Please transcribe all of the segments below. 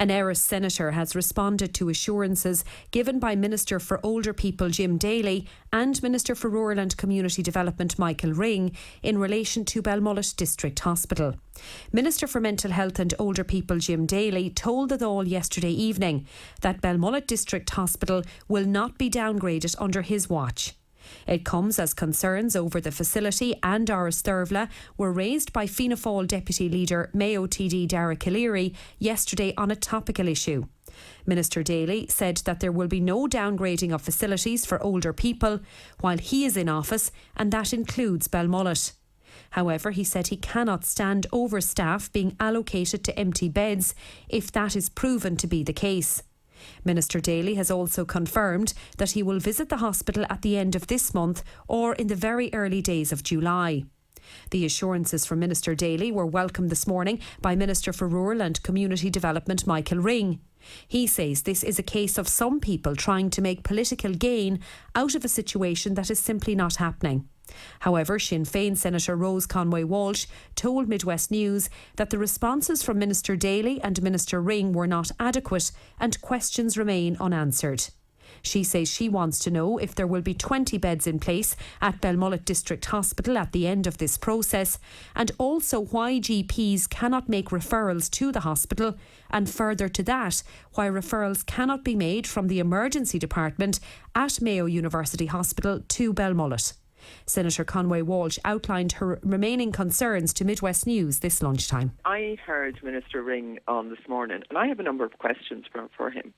An Erris senator has responded to assurances given by Minister for Older People Jim Daly and Minister for Rural and Community Development Michael Ring in relation to Belmullet District Hospital. Minister for Mental Health and Older People Jim Daly told the Dáil yesterday evening that Belmullet District Hospital will not be downgraded under his watch. It comes as concerns over the facility and Áras Thurvla were raised by Fianna Fáil Deputy Leader Mayo TD Dara Calleary yesterday on a topical issue. Minister Daly said that there will be no downgrading of facilities for older people while he is in office, and that includes Belmullet. However, he said he cannot stand over staff being allocated to empty beds if that is proven to be the case. Minister Daly has also confirmed that he will visit the hospital at the end of this month or in the very early days of July. The assurances from Minister Daly were welcomed this morning by Minister for Rural and Community Development Michael Ring. He says this is a case of some people trying to make political gain out of a situation that is simply not happening. However, Sinn Féin Senator Rose Conway-Walsh told Midwest News that the responses from Minister Daly and Minister Ring were not adequate and questions remain unanswered. She says she wants to know if there will be 20 beds in place at Belmullet District Hospital at the end of this process, and also why GPs cannot make referrals to the hospital, and further to that, why referrals cannot be made from the emergency department at Mayo University Hospital to Belmullet. Senator Conway-Walsh outlined her remaining concerns to Midwest News this lunchtime. I heard Minister Ring on this morning, and I have a number of questions for him.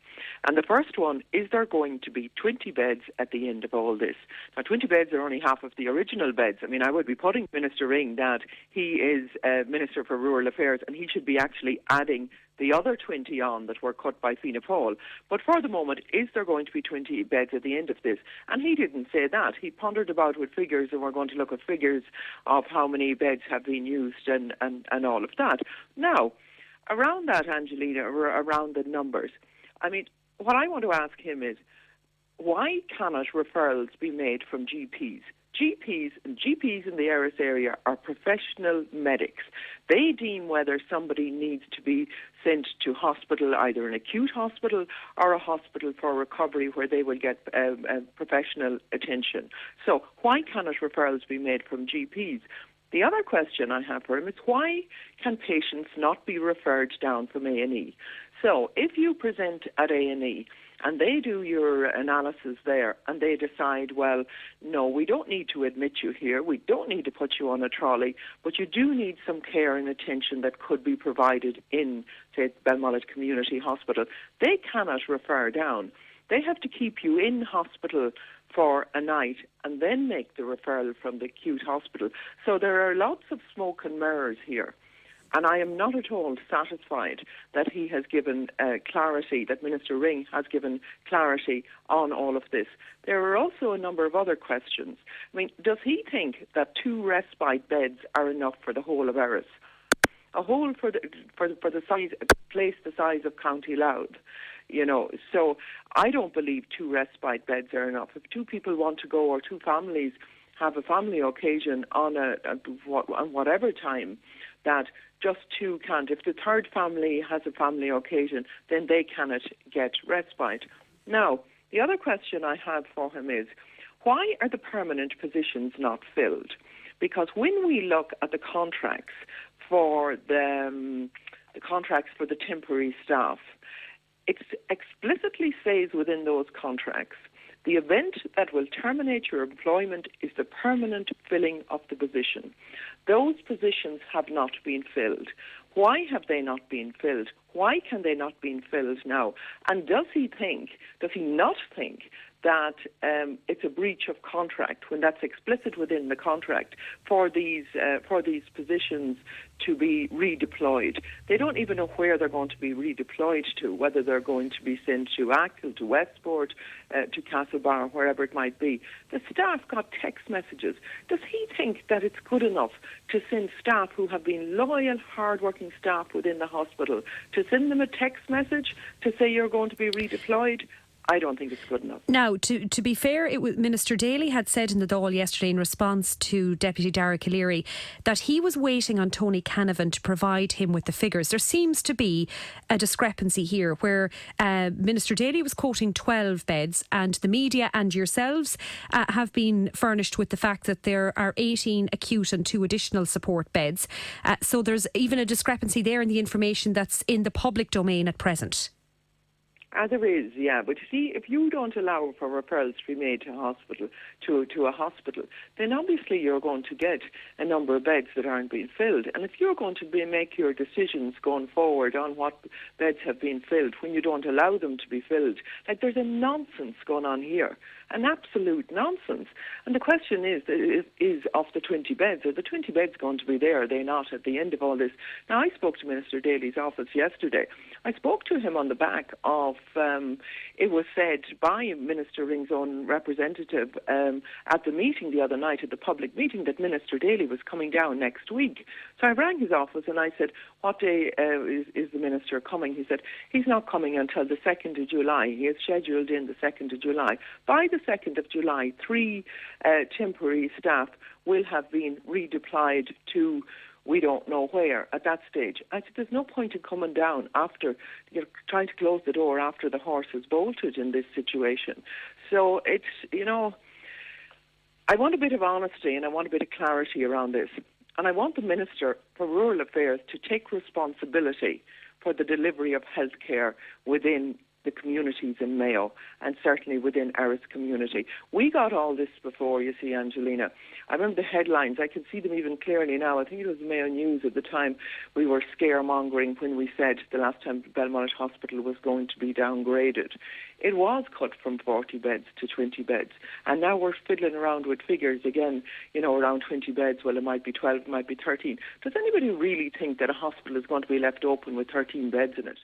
And the first one, is there going to be 20 beds at the end of all this? Now, 20 beds are only half of the original beds. I mean, I would be putting Minister Ring that he is Minister for Rural Affairs and he should be actually adding the other 20 on that were cut by Fianna Fáil. But for the moment, is there going to be 20 beds at the end of this? And he didn't say that. He pondered about with figures, and we're going to look at figures of how many beds have been used and all of that. Now, around that, Angelina, around the numbers, I mean, what I want to ask him is, why cannot referrals be made from GPs? GPs in the Erris area are professional medics. They deem whether somebody needs to be sent to hospital, either an acute hospital or a hospital for recovery where they will get professional attention. So why cannot referrals be made from GPs? The other question I have for him is, why can patients not be referred down from A&E? So if you present at A&E and they do your analysis there and they decide, well, no, we don't need to admit you here, we don't need to put you on a trolley, but you do need some care and attention that could be provided in, say, Belmullet Community Hospital, they cannot refer down. They have to keep you in hospital for a night and then make the referral from the acute hospital. So there are lots of smoke and mirrors here. And I am not at all satisfied that he has given clarity, that Minister Ring has given clarity on all of this. There are also a number of other questions. I mean, does he think that 2 respite beds are enough for the whole of Erris? A whole for the size, place the size of County Louth, you know. So I don't believe 2 respite beds are enough. If 2 people want to go, or 2 families have a family occasion on whatever time, that just 2 can't. If the third family has a family occasion, then they cannot get respite. Now, the other question I have for him is, why are the permanent positions not filled? Because when we look at the contracts for the temporary staff, it explicitly says within those contracts, the event that will terminate your employment is the permanent filling of the position. Those positions have not been filled. Why have they not been filled? Why can they not be filled now? And does he not think that it's a breach of contract when that's explicit within the contract for these positions to be redeployed? They don't even know where they're going to be redeployed to, whether they're going to be sent to Achill, to Westport, to Castlebar, wherever it might be. The staff got text messages. Does he think that it's good enough to send staff who have been loyal, hard-working staff within the hospital, to send them a text message to say you're going to be redeployed? I don't think it's good enough. Now, to be fair, Minister Daly had said in the Dáil yesterday in response to Deputy Dara O'Leary that he was waiting on Tony Canavan to provide him with the figures. There seems to be a discrepancy here where Minister Daly was quoting 12 beds and the media and yourselves have been furnished with the fact that there are 18 acute and 2 additional support beds. So there's even a discrepancy there in the information that's in the public domain at present. There is, yeah. But you see, if you don't allow for referrals to be made to a hospital, then obviously you're going to get a number of beds that aren't being filled. And if you're going to make your decisions going forward on what beds have been filled when you don't allow them to be filled, like there's a nonsense going on here. An absolute nonsense. And the question is of the 20 beds, are the 20 beds going to be there? Are they not at the end of all this? Now, I spoke to Minister Daly's office yesterday. I spoke to him on the back of, it was said by Minister Ring's own representative at the meeting the other night, at the public meeting, that Minister Daly was coming down next week. So I rang his office and I said, what day is the Minister coming? He said, he's not coming until the 2nd of July. He has scheduled in the 2nd of July. By the 2nd of July, 3 temporary staff will have been redeployed to we don't know where at that stage. I said, there's no point in coming down after you're trying to close the door after the horse has bolted in this situation. So it's, I want a bit of honesty and I want a bit of clarity around this. And I want the Minister for Rural Affairs to take responsibility for the delivery of healthcare within the communities in Mayo and certainly within Erris community. We got all this before, you see, Angelina. I remember the headlines. I can see them even clearly now. I think it was Mayo News at the time. We were scaremongering when we said the last time Belmullet Hospital was going to be downgraded. It was cut from 40 beds to 20 beds. And now we're fiddling around with figures again, around 20 beds. Well, it might be 12, it might be 13. Does anybody really think that a hospital is going to be left open with 13 beds in it?